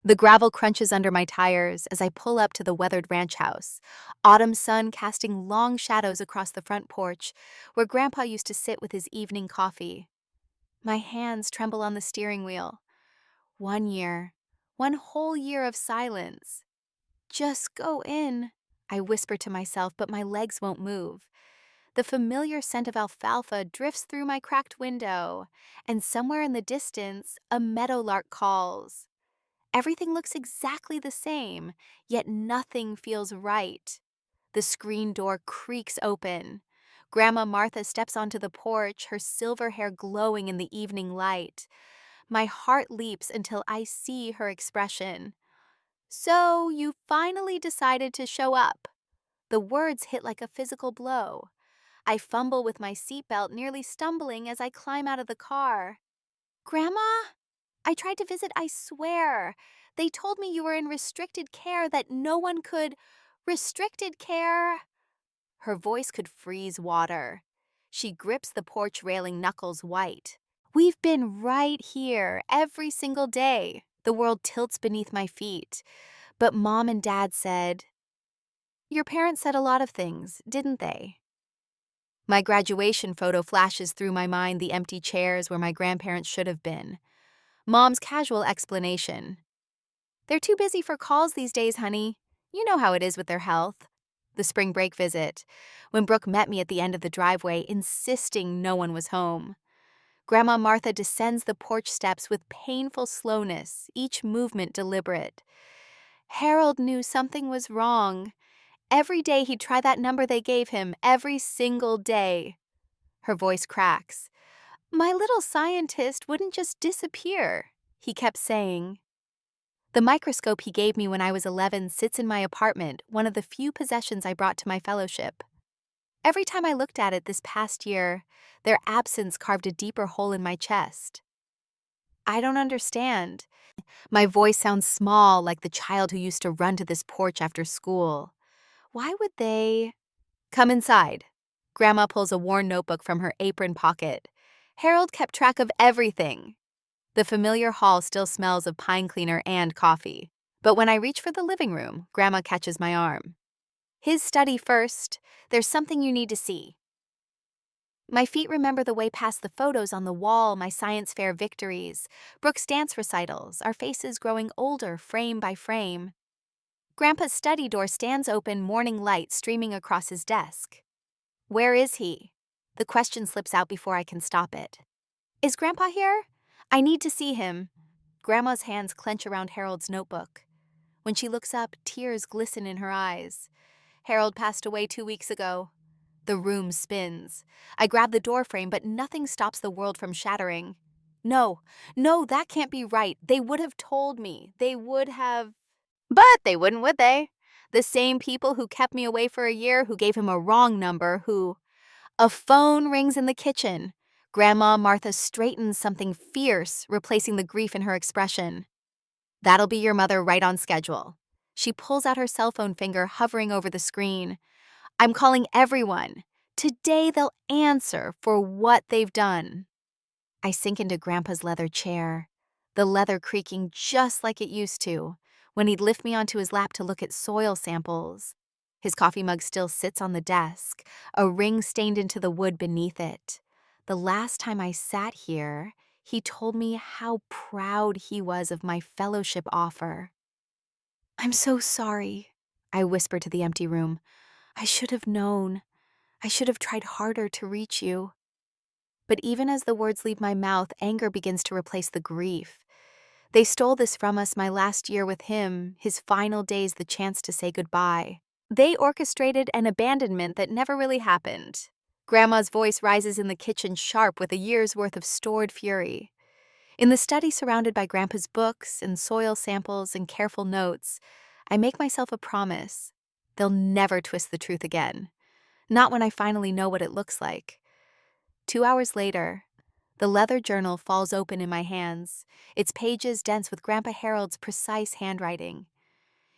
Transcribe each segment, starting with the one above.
The gravel crunches under my tires as I pull up to the weathered ranch house, autumn sun casting long shadows across the front porch where Grandpa used to sit with his evening coffee. My hands tremble on the steering wheel. 1 year, one whole year of silence. Just go in, I whisper to myself, but my legs won't move. The familiar scent of alfalfa drifts through my cracked window, and somewhere in the distance, a meadowlark calls. Everything looks exactly the same, yet nothing feels right. The screen door creaks open. Grandma Martha steps onto the porch, her silver hair glowing in the evening light. My heart leaps until I see her expression. "So, you finally decided to show up." The words hit like a physical blow. I fumble with my seatbelt, nearly stumbling as I climb out of the car. "Grandma? I tried to visit, I swear. They told me you were in restricted care, that no one could. Restricted care?" Her voice could freeze water. She grips the porch railing, knuckles white. "We've been right here every single day." The world tilts beneath my feet. But Mom and Dad said, "Your parents said a lot of things, didn't they?" My graduation photo flashes through my mind, the empty chairs where my grandparents should have been. Mom's casual explanation: "They're too busy for calls these days, honey. You know how it is with their health." The spring break visit, when Brooke met me at the end of the driveway, insisting no one was home. Grandma Martha descends the porch steps with painful slowness, each movement deliberate. Harold knew something was wrong. Every day he'd try that number they gave him, every single day. Her voice cracks. "My little scientist wouldn't just disappear," he kept saying. The microscope he gave me when I was 11 sits in my apartment, one of the few possessions I brought to my fellowship. Every time I looked at it this past year, their absence carved a deeper hole in my chest. "I don't understand." My voice sounds small, like the child who used to run to this porch after school. "Why would they—" "Come inside." Grandma pulls a worn notebook from her apron pocket. "Harold kept track of everything." The familiar hall still smells of pine cleaner and coffee. But when I reach for the living room, Grandma catches my arm. "His study first. There's something you need to see." My feet remember the way past the photos on the wall, my science fair victories, Brooke's dance recitals, our faces growing older frame by frame. Grandpa's study door stands open, morning light streaming across his desk. "Where is he?" The question slips out before I can stop it. "Is Grandpa here? I need to see him." Grandma's hands clench around Harold's notebook. When she looks up, tears glisten in her eyes. "Harold passed away 2 weeks ago." The room spins. I grab the doorframe, but nothing stops the world from shattering. No, no, that can't be right. They would have told me. They would have. But they wouldn't, would they? The same people who kept me away for a year, who gave him a wrong number, who... A phone rings in the kitchen. Grandma Martha straightens something fierce, replacing the grief in her expression. "That'll be your mother right on schedule." She pulls out her cell phone finger, hovering over the screen. "I'm calling everyone. Today they'll answer for what they've done." I sink into Grandpa's leather chair, the leather creaking just like it used to, when he'd lift me onto his lap to look at soil samples. His coffee mug still sits on the desk, a ring stained into the wood beneath it. The last time I sat here, he told me how proud he was of my fellowship offer. "I'm so sorry," I whisper to the empty room. "I should have known. I should have tried harder to reach you." But even as the words leave my mouth, anger begins to replace the grief. They stole this from us my last year with him, his final days, the chance to say goodbye. They orchestrated an abandonment that never really happened. Grandma's voice rises in the kitchen, sharp with a year's worth of stored fury. In the study surrounded by Grandpa's books and soil samples and careful notes, I make myself a promise. They'll never twist the truth again. Not when I finally know what it looks like. 2 hours later, the leather journal falls open in my hands, its pages dense with Grandpa Harold's precise handwriting.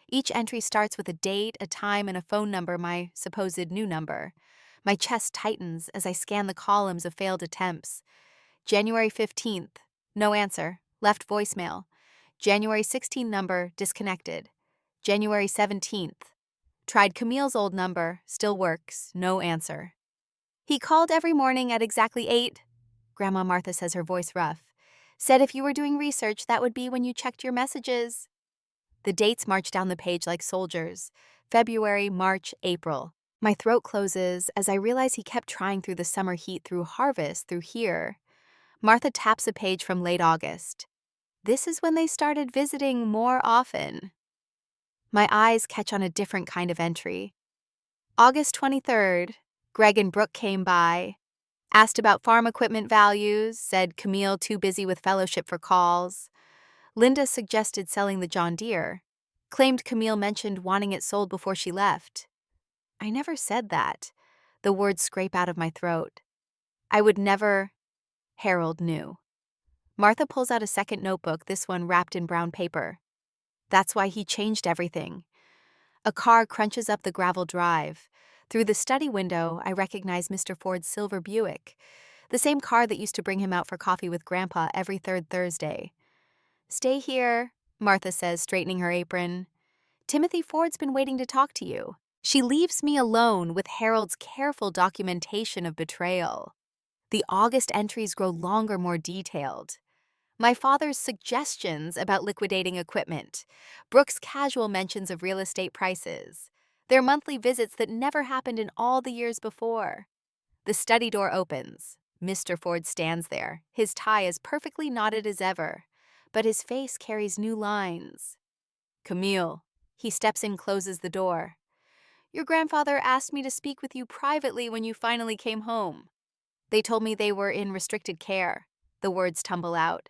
Each entry starts with a date, a time, and a phone number, my supposed new number. My chest tightens as I scan the columns of failed attempts. January 15th, no answer, left voicemail. January 16th number, disconnected. January 17th. Tried Camille's old number, still works, no answer. He called every morning at exactly 8. Grandma Martha says, her voice rough. Said if you were doing research, that would be when you checked your messages. The dates march down the page like soldiers. February, March, April. My throat closes as I realize he kept trying through the summer heat, through harvest, through here. Martha taps a page from late August. This is when they started visiting more often. My eyes catch on a different kind of entry. August 23rd, Greg and Brooke came by, asked about farm equipment values, said Camille too busy with fellowship for calls. Linda suggested selling the John Deere, claimed Camille mentioned wanting it sold before she left. I never said that. The words scrape out of my throat. I would never. Harold knew. Martha pulls out a second notebook, this one wrapped in brown paper. That's why he changed everything. A car crunches up the gravel drive. Through the study window, I recognize Mr. Ford's silver Buick, the same car that used to bring him out for coffee with Grandpa every third Thursday. Stay here, Martha says, straightening her apron. Timothy Ford's been waiting to talk to you. She leaves me alone with Harold's careful documentation of betrayal. The August entries grow longer, more detailed. My father's suggestions about liquidating equipment, Brooke's casual mentions of real estate prices, their monthly visits that never happened in all the years before. The study door opens. Mr. Ford stands there, his tie as perfectly knotted as ever, but his face carries new lines. Camille. He steps in, closes the door. Your grandfather asked me to speak with you privately when you finally came home. They told me they were in restricted care. The words tumble out.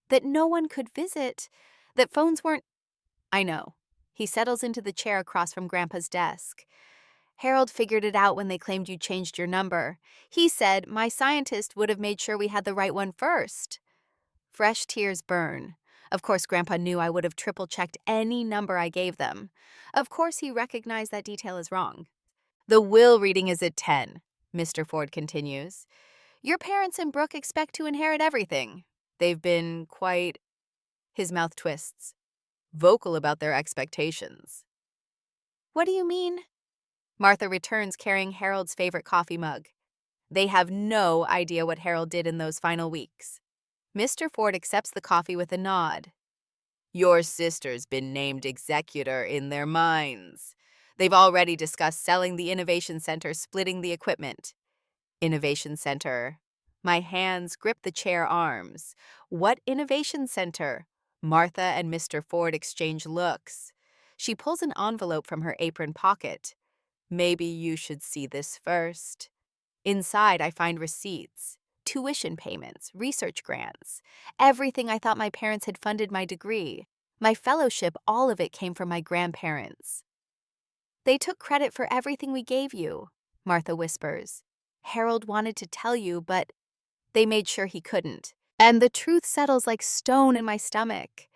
That no one could visit, that phones weren't. I know. He settles into the chair across from Grandpa's desk. Harold figured it out when they claimed you changed your number. He said my scientist would have made sure we had the right one first. Fresh tears burn. Of course, Grandpa knew I would have triple-checked any number I gave them. Of course, he recognized that detail as wrong. The will reading is at 10, Mr. Ford continues. Your parents and Brooke expect to inherit everything. They've been quite, his mouth twists, vocal about their expectations. What do you mean? Martha returns carrying Harold's favorite coffee mug. They have no idea what Harold did in those final weeks. Mr. Ford accepts the coffee with a nod. Your sister's been named executor in their minds. They've already discussed selling the Innovation Center, splitting the equipment. Innovation Center. My hands grip the chair arms. What Innovation Center? Martha and Mr. Ford exchange looks. She pulls an envelope from her apron pocket. Maybe you should see this first. Inside, I find receipts, tuition payments, research grants, everything I thought my parents had funded my degree. My fellowship, all of it came from my grandparents. They took credit for everything we gave you, Martha whispers. Harold wanted to tell you, but they made sure he couldn't. And the truth settles like stone in my stomach.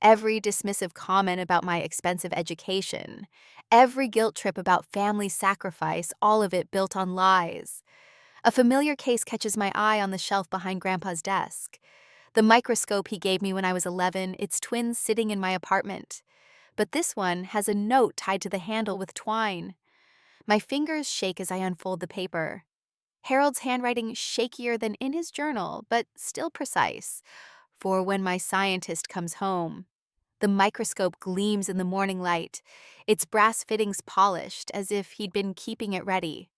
Every dismissive comment about my expensive education, every guilt trip about family sacrifice, all of it built on lies. A familiar case catches my eye on the shelf behind Grandpa's desk. The microscope he gave me when I was 11, its twins sitting in my apartment. But this one has a note tied to the handle with twine. My fingers shake as I unfold the paper. Harold's handwriting shakier than in his journal, but still precise. For when my scientist comes home. The microscope gleams in the morning light, its brass fittings polished as if he'd been keeping it ready.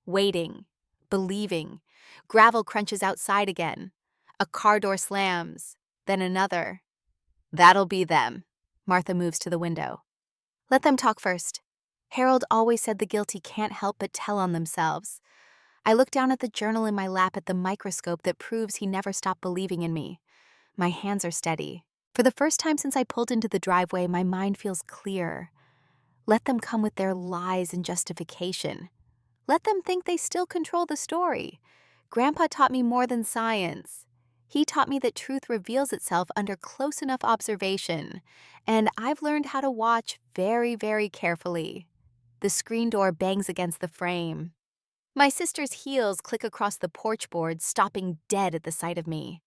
Waiting, believing. Gravel crunches outside again. A car door slams, then another. That'll be them. Martha moves to the window. Let them talk first. Harold always said the guilty can't help but tell on themselves. I look down at the journal in my lap, at the microscope that proves he never stopped believing in me. My hands are steady. For the first time since I pulled into the driveway, my mind feels clear. Let them come with their lies and justification. Let them think they still control the story. Grandpa taught me more than science. He taught me that truth reveals itself under close enough observation, and I've learned how to watch very, very carefully. The screen door bangs against the frame. My sister's heels click across the porch board, stopping dead at the sight of me.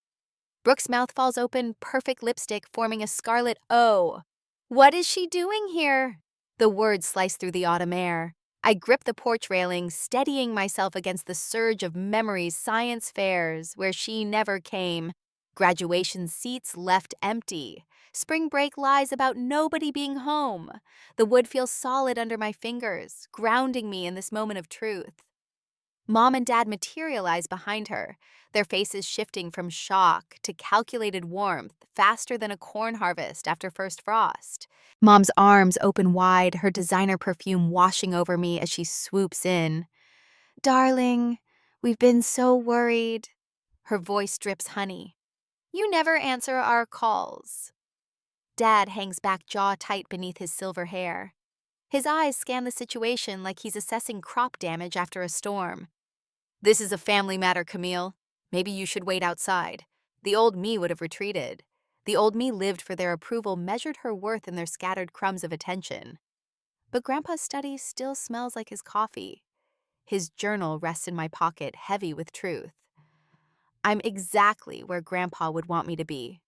Brooke's mouth falls open, perfect lipstick forming a scarlet O. What is she doing here? The words slice through the autumn air. I grip the porch railing, steadying myself against the surge of memories, science fairs, where she never came, graduation seats left empty, spring break lies about nobody being home. The wood feels solid under my fingers, grounding me in this moment of truth. Mom and Dad materialize behind her, their faces shifting from shock to calculated warmth faster than a corn harvest after first frost. Mom's arms open wide, her designer perfume washing over me as she swoops in. Darling, we've been so worried. Her voice drips honey. You never answer our calls. Dad hangs back jaw tight beneath his silver hair. His eyes scan the situation like he's assessing crop damage after a storm. This is a family matter, Camille. Maybe you should wait outside. The old me would have retreated. The old me lived for their approval, measured her worth in their scattered crumbs of attention. But Grandpa's study still smells like his coffee. His journal rests in my pocket, heavy with truth. I'm exactly where Grandpa would want me to be.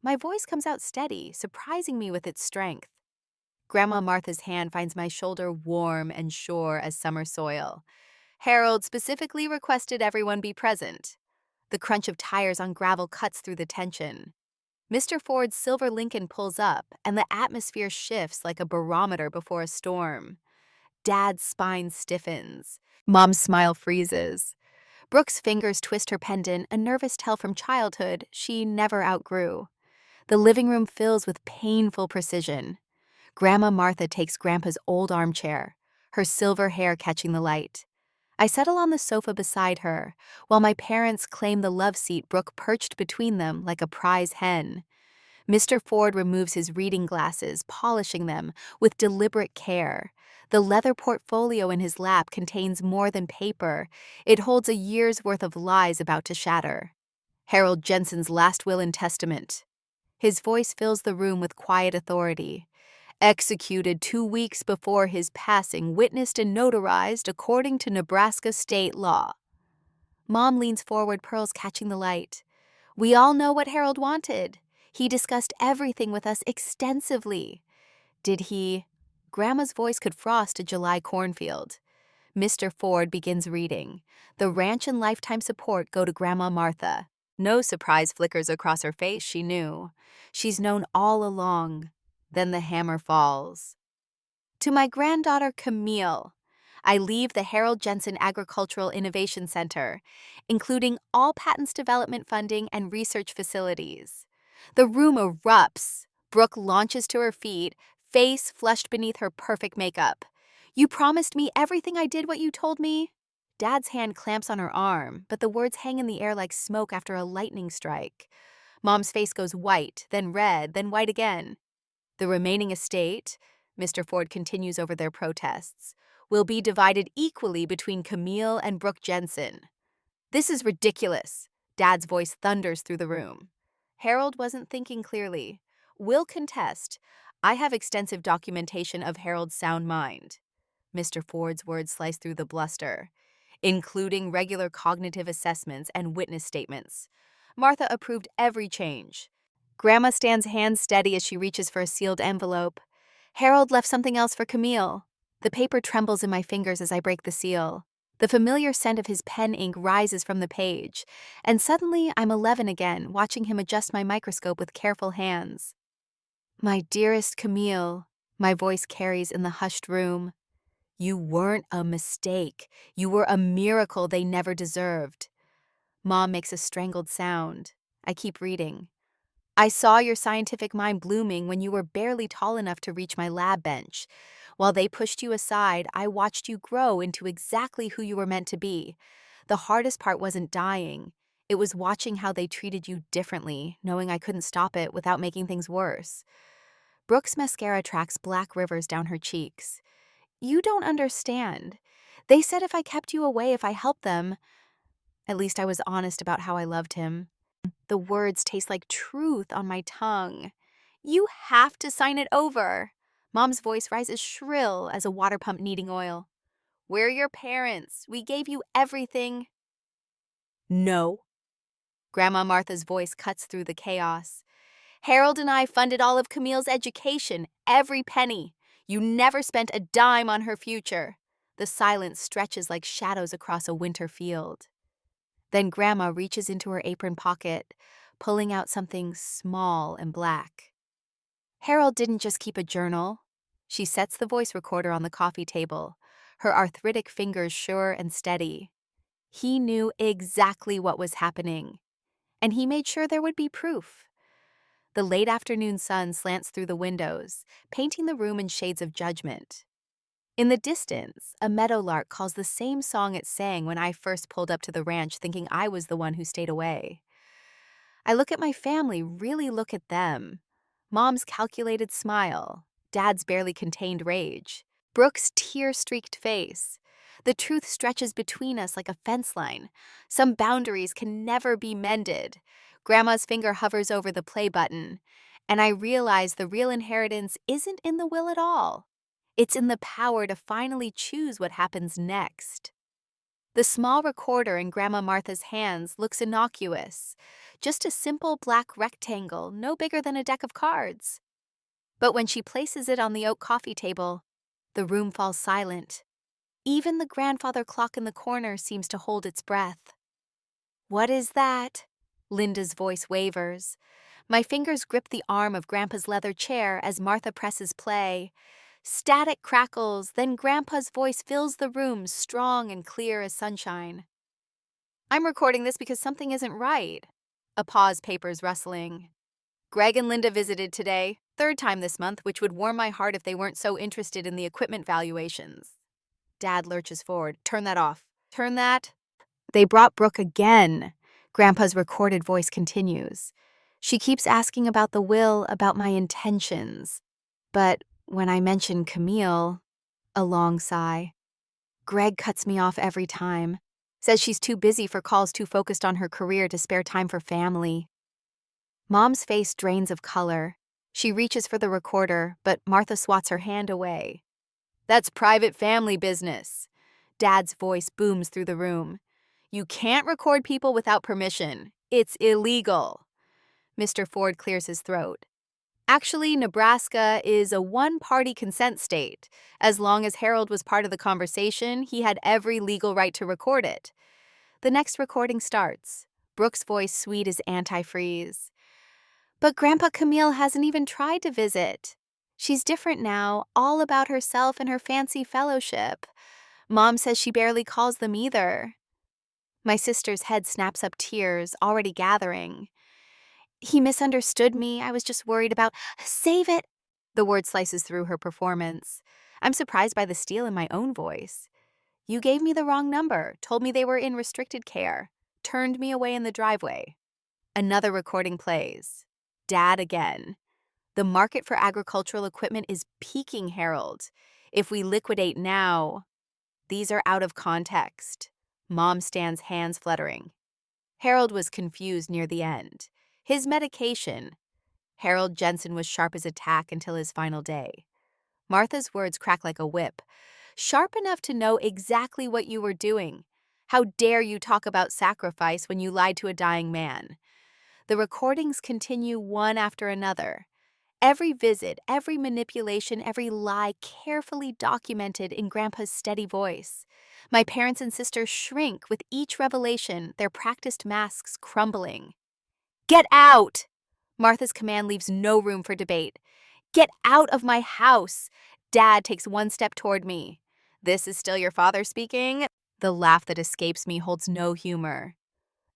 My voice comes out steady, surprising me with its strength. Grandma Martha's hand finds my shoulder warm and sure as summer soil. Harold specifically requested everyone be present. The crunch of tires on gravel cuts through the tension. Mr. Ford's silver Lincoln pulls up, and the atmosphere shifts like a barometer before a storm. Dad's spine stiffens. Mom's smile freezes. Brooke's fingers twist her pendant, a nervous tell from childhood she never outgrew. The living room fills with painful precision. Grandma Martha takes Grandpa's old armchair, her silver hair catching the light. I settle on the sofa beside her, while my parents claim the love seat Brooke perched between them like a prize hen. Mr. Ford removes his reading glasses, polishing them with deliberate care. The leather portfolio in his lap contains more than paper. It holds a year's worth of lies about to shatter. Harold Jensen's last will and testament. His voice fills the room with quiet authority. Executed 2 weeks before his passing, witnessed and notarized according to Nebraska state law. Mom leans forward, pearls catching the light. We all know what Harold wanted. He discussed everything with us extensively. Did he? Grandma's voice could frost a July cornfield. Mr. Ford begins reading. The ranch and lifetime support go to Grandma Martha. No surprise flickers across her face, she knew. She's known all along. Then the hammer falls. To my granddaughter Camille, I leave the Harold Jensen Agricultural Innovation Center, including all patents development funding and research facilities. The room erupts. Brooke launches to her feet, face flushed beneath her perfect makeup. You promised me everything I did what you told me? Dad's hand clamps on her arm, but the words hang in the air like smoke after a lightning strike. Mom's face goes white, then red, then white again. The remaining estate, Mr. Ford continues over their protests, will be divided equally between Camille and Brooke Jensen. This is ridiculous. Dad's voice thunders through the room. Harold wasn't thinking clearly. Will contest. I have extensive documentation of Harold's sound mind. Mr. Ford's words slice through the bluster, including regular cognitive assessments and witness statements. Martha approved every change. Grandma stands hands steady as she reaches for a sealed envelope. Harold left something else for Camille. The paper trembles in my fingers as I break the seal. The familiar scent of his pen ink rises from the page, and suddenly I'm 11 again, watching him adjust my microscope with careful hands. My dearest Camille, my voice carries in the hushed room. You weren't a mistake. You were a miracle they never deserved. Mom makes a strangled sound. I keep reading. I saw your scientific mind blooming when you were barely tall enough to reach my lab bench. While they pushed you aside, I watched you grow into exactly who you were meant to be. The hardest part wasn't dying. It was watching how they treated you differently, knowing I couldn't stop it without making things worse. Brooke's mascara tracks black rivers down her cheeks. You don't understand. They said if I kept you away, if I helped them. At least I was honest about how I loved him. The words taste like truth on my tongue. You have to sign it over. Mom's voice rises shrill as a water pump needing oil. We're your parents. We gave you everything. No. Grandma Martha's voice cuts through the chaos. Harold and I funded all of Camille's education, every penny. You never spent a dime on her future. The silence stretches like shadows across a winter field. Then Grandma reaches into her apron pocket, pulling out something small and black. Harold didn't just keep a journal. She sets the voice recorder on the coffee table, her arthritic fingers sure and steady. He knew exactly what was happening, and he made sure there would be proof. The late afternoon sun slants through the windows, painting the room in shades of judgment. In the distance, a meadowlark calls the same song it sang when I first pulled up to the ranch thinking I was the one who stayed away. I look at my family, really look at them. Mom's calculated smile, Dad's barely contained rage, Brooke's tear-streaked face. The truth stretches between us like a fence line. Some boundaries can never be mended. Grandma's finger hovers over the play button, and I realize the real inheritance isn't in the will at all. It's in the power to finally choose what happens next. The small recorder in Grandma Martha's hands looks innocuous, just a simple black rectangle no bigger than a deck of cards. But when she places it on the oak coffee table, the room falls silent. Even the grandfather clock in the corner seems to hold its breath. "What is that?" Linda's voice wavers. My fingers grip the arm of Grandpa's leather chair as Martha presses play. Static crackles, then Grandpa's voice fills the room, strong and clear as sunshine. "I'm recording this because something isn't right." A pause, papers rustling. "Greg and Linda visited today, third time this month, which would warm my heart if they weren't so interested in the equipment valuations." Dad lurches forward. "Turn that off. Turn that." "They brought Brooke again." Grandpa's recorded voice continues. "She keeps asking about the will, about my intentions. But when I mention Camille," a long sigh. "Greg cuts me off every time. Says she's too busy for calls, too focused on her career to spare time for family." Mom's face drains of color. She reaches for the recorder, but Martha swats her hand away. "That's private family business." Dad's voice booms through the room. "You can't record people without permission. It's illegal." Mr. Ford clears his throat. "Actually, Nebraska is a one-party consent state. As long as Harold was part of the conversation, he had every legal right to record it." The next recording starts. Brooke's voice sweet as antifreeze. "But Grandpa Camille hasn't even tried to visit. She's different now, all about herself and her fancy fellowship. Mom says she barely calls them either." My sister's head snaps up, tears already gathering. "He misunderstood me. I was just worried about—" "Save it!" The word slices through her performance. I'm surprised by the steel in my own voice. "You gave me the wrong number, told me they were in restricted care, turned me away in the driveway." Another recording plays. Dad again. "The market for agricultural equipment is peaking, Harold. If we liquidate now—" These are out of context. Mom stands, hands fluttering. Harold was confused near the end. His medication. Harold Jensen was sharp as a tack until his final day. Martha's words crack like a whip. "Sharp enough to know exactly what you were doing. How dare you talk about sacrifice when you lied to a dying man?" The recordings continue one after another. Every visit, every manipulation, every lie carefully documented in Grandpa's steady voice. My parents and sisters shrink with each revelation, their practiced masks crumbling. "Get out!" Martha's command leaves no room for debate. "Get out of my house!" Dad takes one step toward me. "This is still your father speaking?" The laugh that escapes me holds no humor.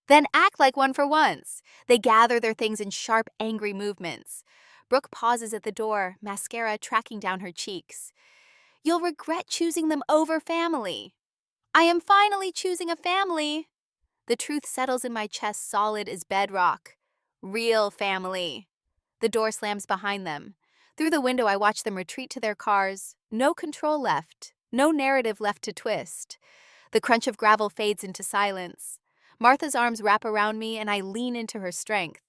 "Then act like one for once." They gather their things in sharp, angry movements. Brooke pauses at the door, mascara tracking down her cheeks. "You'll regret choosing them over family." "I am finally choosing a family." The truth settles in my chest solid as bedrock. Real family. The door slams behind them. Through the window, I watch them retreat to their cars. No control left. No narrative left to twist. The crunch of gravel fades into silence. Martha's arms wrap around me, and I lean into her strength.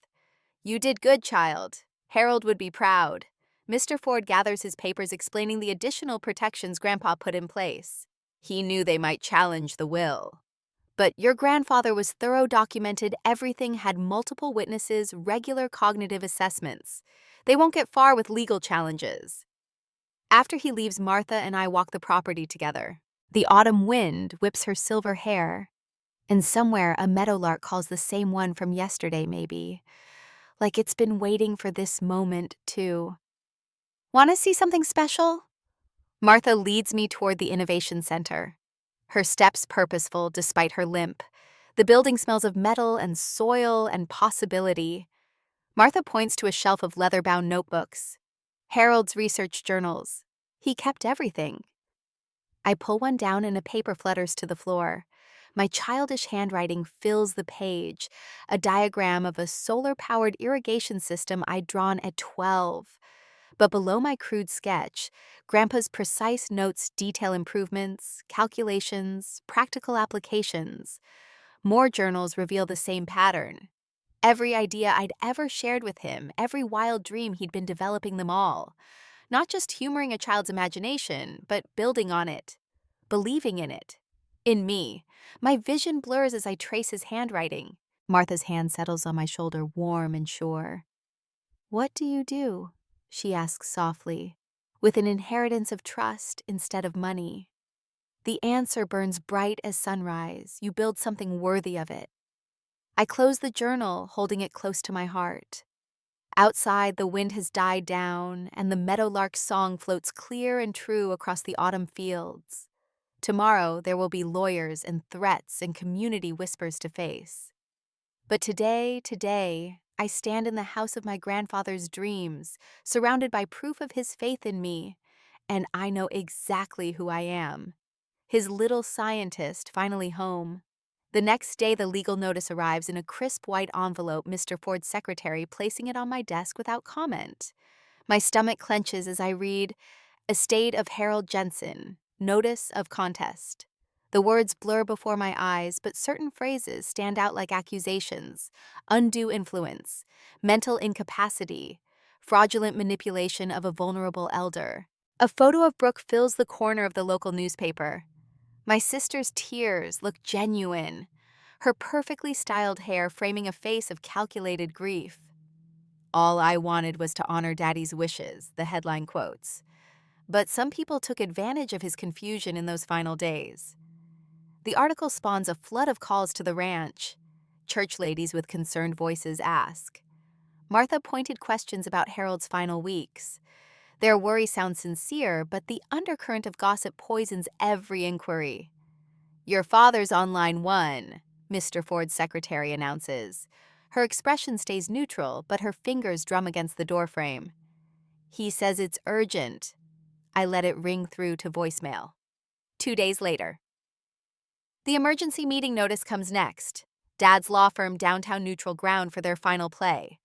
"You did good, child. Harold would be proud." Mr. Ford gathers his papers explaining the additional protections Grandpa put in place. He knew they might challenge the will. But your grandfather was thorough, documented everything, had multiple witnesses, regular cognitive assessments. They won't get far with legal challenges. After he leaves, Martha and I walk the property together. The autumn wind whips her silver hair, and somewhere a meadowlark calls the same one from yesterday, maybe. Like it's been waiting for this moment, too. Want to see something special? Martha leads me toward the Innovation Center, her steps purposeful despite her limp. The building smells of metal and soil and possibility. Martha points to a shelf of leather-bound notebooks, Harold's research journals. He kept everything. I pull one down and a paper flutters to the floor. My childish handwriting fills the page, a diagram of a solar-powered irrigation system I'd drawn at 12. But below my crude sketch, Grandpa's precise notes detail improvements, calculations, practical applications. More journals reveal the same pattern. Every idea I'd ever shared with him, every wild dream he'd been developing them all. Not just humoring a child's imagination, but building on it, believing in it. In me. My vision blurs as I trace his handwriting. Martha's hand settles on my shoulder, warm and sure. "What do you do?" she asks softly, with an inheritance of trust instead of money. The answer burns bright as sunrise. You build something worthy of it. I close the journal, holding it close to my heart. Outside, the wind has died down, and the meadowlark's song floats clear and true across the autumn fields. Tomorrow, there will be lawyers and threats and community whispers to face. But today, I stand in the house of my grandfather's dreams, surrounded by proof of his faith in me, and I know exactly who I am. His little scientist finally home. The next day, the legal notice arrives in a crisp white envelope, Mr. Ford's secretary placing it on my desk without comment. My stomach clenches as I read, "Estate of Harold Jensen, Notice of Contest." The words blur before my eyes, but certain phrases stand out like accusations: undue influence, mental incapacity, fraudulent manipulation of a vulnerable elder. A photo of Brooke fills the corner of the local newspaper. My sister's tears look genuine, her perfectly styled hair framing a face of calculated grief. "All I wanted was to honor Daddy's wishes," the headline quotes. But some people took advantage of his confusion in those final days. The article spawns a flood of calls to the ranch. Church ladies with concerned voices ask. Martha pointed questions about Harold's final weeks. Their worry sounds sincere, but the undercurrent of gossip poisons every inquiry. "Your father's on line 1, Mr. Ford's secretary announces. Her expression stays neutral, but her fingers drum against the doorframe. "He says it's urgent." I let it ring through to voicemail. 2 days later. The emergency meeting notice comes next. Dad's law firm, Downtown Neutral Ground, for their final play.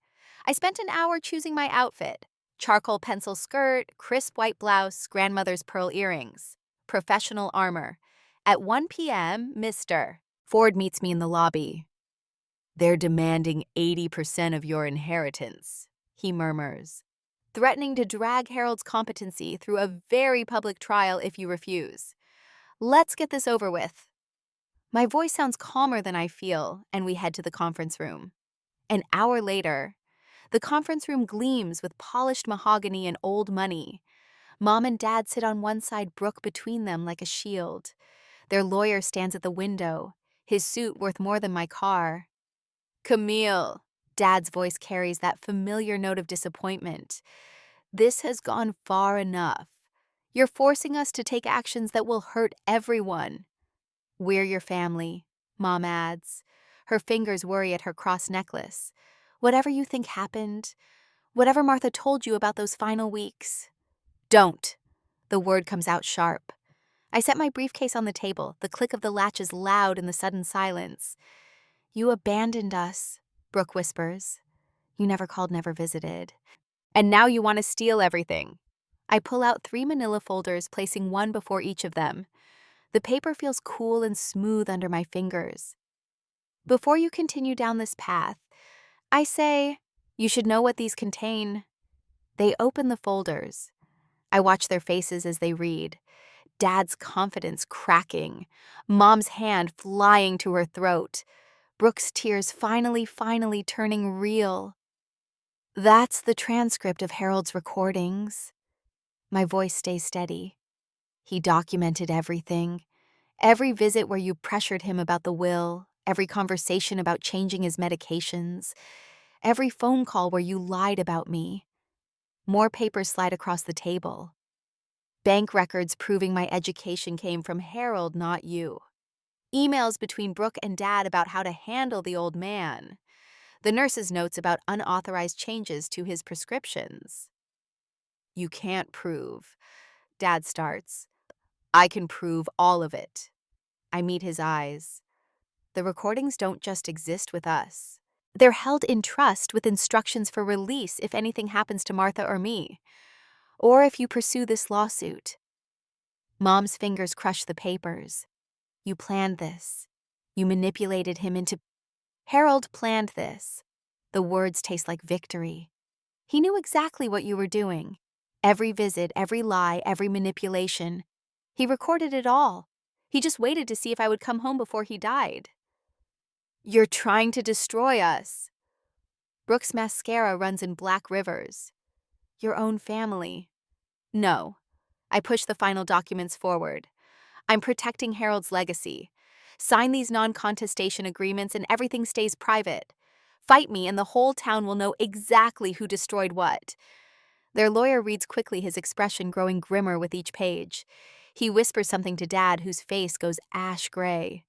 I spent an hour choosing my outfit. Charcoal pencil skirt, crisp white blouse, grandmother's pearl earrings. Professional armor. At 1 p.m., Mr. Ford meets me in the lobby. "They're demanding 80% of your inheritance," he murmurs, threatening to drag Harold's competency through a very public trial if you refuse. "Let's get this over with." My voice sounds calmer than I feel, and we head to the conference room. An hour later, the conference room gleams with polished mahogany and old money. Mom and Dad sit on one side, Brooke between them like a shield. Their lawyer stands at the window, his suit worth more than my car. "Camille," Dad's voice carries that familiar note of disappointment. "This has gone far enough. You're forcing us to take actions that will hurt everyone." "We're your family," Mom adds. Her fingers worry at her cross necklace. "Whatever you think happened, whatever Martha told you about those final weeks." "Don't." The word comes out sharp. I set my briefcase on the table, the click of the latches loud in the sudden silence. "You abandoned us," Brooke whispers. "You never called, never visited. And now you want to steal everything." I pull out 3 manila folders, placing one before each of them. The paper feels cool and smooth under my fingers. "Before you continue down this path, I say, you should know what these contain." They open the folders. I watch their faces as they read. Dad's confidence cracking, Mom's hand flying to her throat, Brooke's tears finally turning real. That's the transcript of Harold's recordings. My voice stays steady. He documented everything. Every visit where you pressured him about the will, every conversation about changing his medications, every phone call where you lied about me. More papers slide across the table. Bank records proving my education came from Harold, not you. Emails between Brooke and Dad about how to handle the old man. The nurse's notes about unauthorized changes to his prescriptions. You can't prove. Dad starts. I can prove all of it. I meet his eyes. The recordings don't just exist with us. They're held in trust with instructions for release if anything happens to Martha or me, or if you pursue this lawsuit. Mom's fingers crush the papers. You planned this. You manipulated him into... Harold planned this. The words taste like victory. He knew exactly what you were doing. Every visit, every lie, every manipulation. He recorded it all. He just waited to see if I would come home before he died. You're trying to destroy us. Brooke's mascara runs in black rivers. Your own family. No. I push the final documents forward. I'm protecting Harold's legacy. Sign these non-contestation agreements and everything stays private. Fight me and the whole town will know exactly who destroyed what. Their lawyer reads quickly, his expression growing grimmer with each page. He whispers something to Dad, whose face goes ash gray.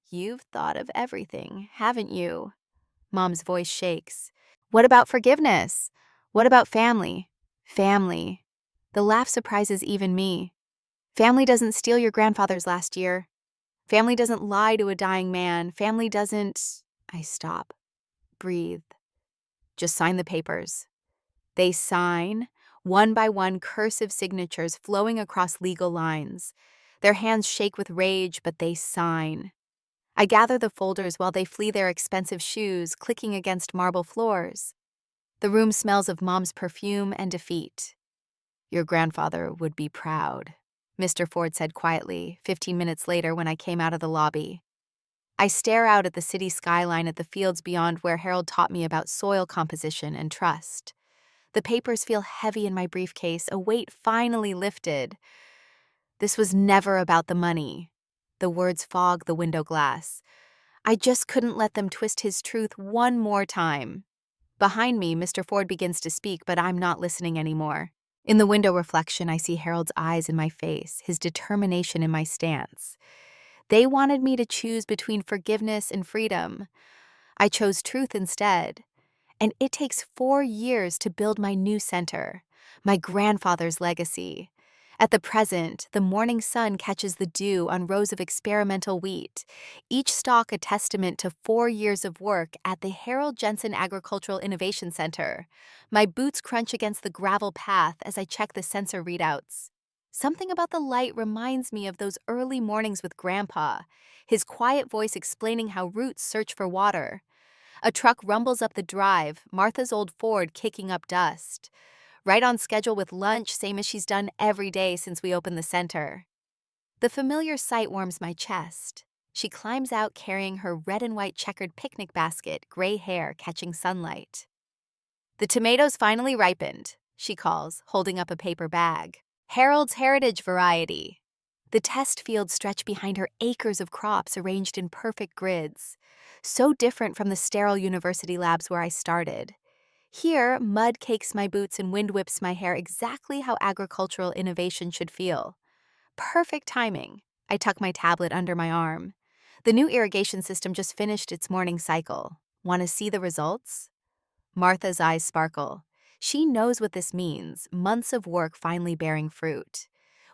You've thought of everything, haven't you? Mom's voice shakes. What about forgiveness? What about family? Family. The laugh surprises even me. Family doesn't steal your grandfather's last year. Family doesn't lie to a dying man. Family doesn't... I stop. Breathe. Just sign the papers. They sign, one by one, cursive signatures flowing across legal lines. Their hands shake with rage, but they sign. I gather the folders while they flee their expensive shoes, clicking against marble floors. The room smells of Mom's perfume and defeat. Your grandfather would be proud, Mr. Ford said quietly, 15 minutes later when I came out of the lobby. I stare out at the city skyline, at the fields beyond where Harold taught me about soil composition and trust. The papers feel heavy in my briefcase, a weight finally lifted. This was never about the money. The words fog the window glass. I just couldn't let them twist his truth one more time. Behind me, Mr. Ford begins to speak, but I'm not listening anymore. In the window reflection, I see Harold's eyes in my face, his determination in my stance. They wanted me to choose between forgiveness and freedom. I chose truth instead. And it takes 4 years to build my new center, my grandfather's legacy. At the present, the morning sun catches the dew on rows of experimental wheat, each stalk a testament to 4 years of work at the Harold Jensen Agricultural Innovation Center. My boots crunch against the gravel path as I check the sensor readouts. Something about the light reminds me of those early mornings with Grandpa, his quiet voice explaining how roots search for water. A truck rumbles up the drive, Martha's old Ford kicking up dust. Right on schedule with lunch, same as she's done every day since we opened the center. The familiar sight warms my chest. She climbs out carrying her red and white checkered picnic basket, gray hair catching sunlight. The tomatoes finally ripened, she calls, holding up a paper bag. Harold's Heritage variety. The test fields stretch behind her, acres of crops arranged in perfect grids. So different from the sterile university labs where I started. Here, mud cakes my boots and wind whips my hair exactly how agricultural innovation should feel. Perfect timing. I tuck my tablet under my arm. The new irrigation system just finished its morning cycle. Want to see the results? Martha's eyes sparkle. She knows what this means, months of work finally bearing fruit.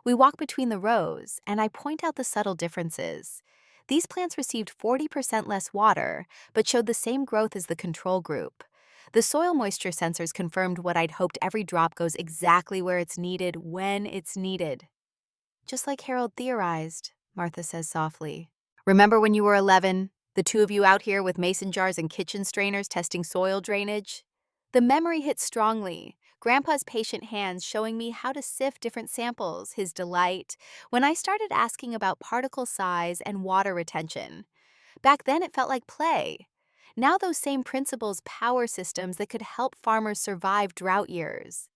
We walk between the rows, and I point out the subtle differences. These plants received 40% less water, but showed the same growth as the control group. The soil moisture sensors confirmed what I'd hoped: every drop goes exactly where it's needed, when it's needed. Just like Harold theorized, Martha says softly. Remember when you were 11, the two of you out here with mason jars and kitchen strainers testing soil drainage? The memory hit strongly, Grandpa's patient hands showing me how to sift different samples, his delight, when I started asking about particle size and water retention. Back then, it felt like play. Now, those same principles power systems that could help farmers survive drought years.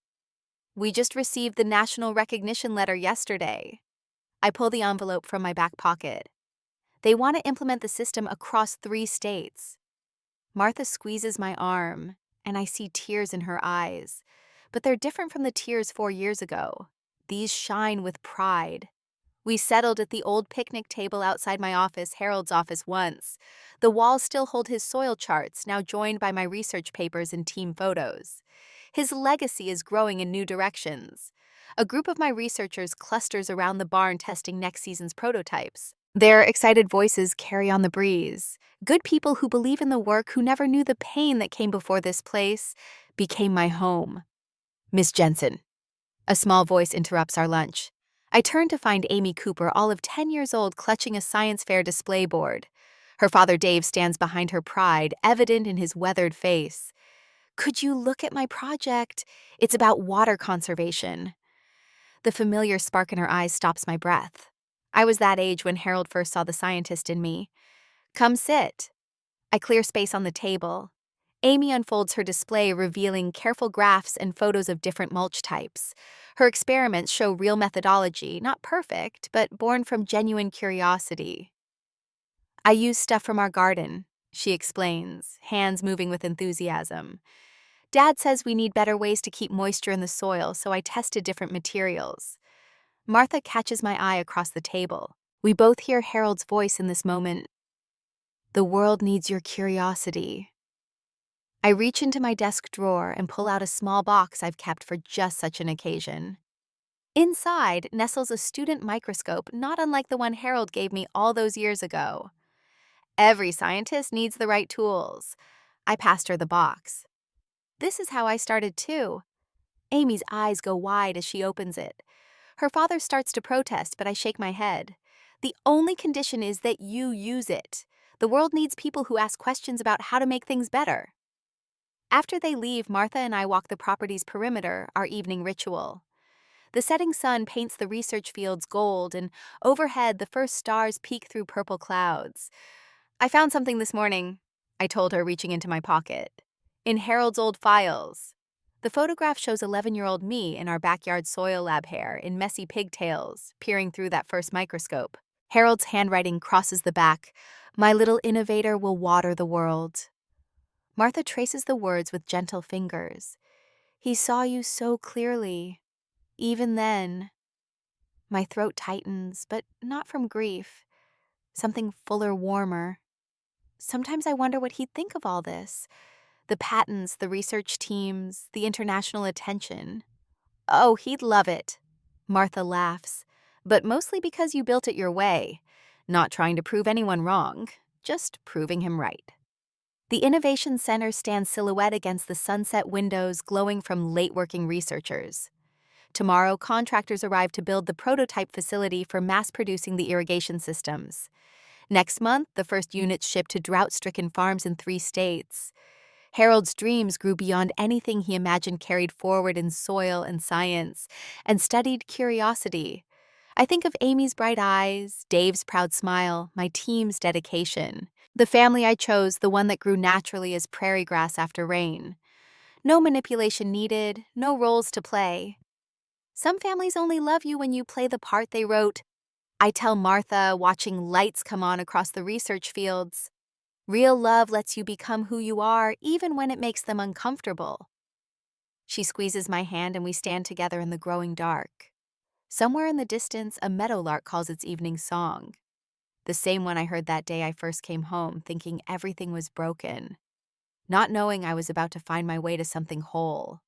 We just received the national recognition letter yesterday. I pull the envelope from my back pocket. They want to implement the system across 3 states. Martha squeezes my arm, and I see tears in her eyes. But they're different from the tears 4 years ago. These shine with pride. We settled at the old picnic table outside my office, Harold's office, once. The walls still hold his soil charts, now joined by my research papers and team photos. His legacy is growing in new directions. A group of my researchers clusters around the barn testing next season's prototypes. Their excited voices carry on the breeze. Good people who believe in the work, who never knew the pain that came before this place, became my home. Miss Jensen. A small voice interrupts our lunch. I turn to find Amy Cooper, all of 10 years old, clutching a science fair display board. Her father Dave stands behind her, pride evident in his weathered face. Could you look at my project? It's about water conservation. The familiar spark in her eyes stops my breath. I was that age when Harold first saw the scientist in me. Come sit. I clear space on the table. Amy unfolds her display, revealing careful graphs and photos of different mulch types. Her experiments show real methodology, not perfect, but born from genuine curiosity. I use stuff from our garden, she explains, hands moving with enthusiasm. Dad says we need better ways to keep moisture in the soil, so I tested different materials. Martha catches my eye across the table. We both hear Harold's voice in this moment. The world needs your curiosity. I reach into my desk drawer and pull out a small box I've kept for just such an occasion. Inside nestles a student microscope, not unlike the one Harold gave me all those years ago. Every scientist needs the right tools. I passed her the box. This is how I started too. Amy's eyes go wide as she opens it. Her father starts to protest, but I shake my head. The only condition is that you use it. The world needs people who ask questions about how to make things better. After they leave, Martha and I walk the property's perimeter, our evening ritual. The setting sun paints the research fields gold, and overhead the first stars peek through purple clouds. I found something this morning, I told her, reaching into my pocket. In Harold's old files. The photograph shows 11-year-old me in our backyard soil lab hair, in messy pigtails, peering through that first microscope. Harold's handwriting crosses the back. My little innovator will water the world. Martha traces the words with gentle fingers. He saw you so clearly. Even then. My throat tightens, but not from grief. Something fuller, warmer. Sometimes I wonder what he'd think of all this. The patents, the research teams, the international attention. Oh, he'd love it. Martha laughs. But mostly because you built it your way. Not trying to prove anyone wrong, just proving him right. The Innovation Center stands silhouette against the sunset windows, glowing from late-working researchers. Tomorrow, contractors arrive to build the prototype facility for mass-producing the irrigation systems. Next month, the first units ship to drought-stricken farms in 3 states. Harold's dreams grew beyond anything he imagined, carried forward in soil and science, and studied curiosity. I think of Amy's bright eyes, Dave's proud smile, my team's dedication. The family I chose, the one that grew naturally as prairie grass after rain. No manipulation needed, no roles to play. Some families only love you when you play the part they wrote. I tell Martha, watching lights come on across the research fields. Real love lets you become who you are, even when it makes them uncomfortable. She squeezes my hand and we stand together in the growing dark. Somewhere in the distance, a meadowlark calls its evening song. The same one I heard that day I first came home, thinking everything was broken, not knowing I was about to find my way to something whole.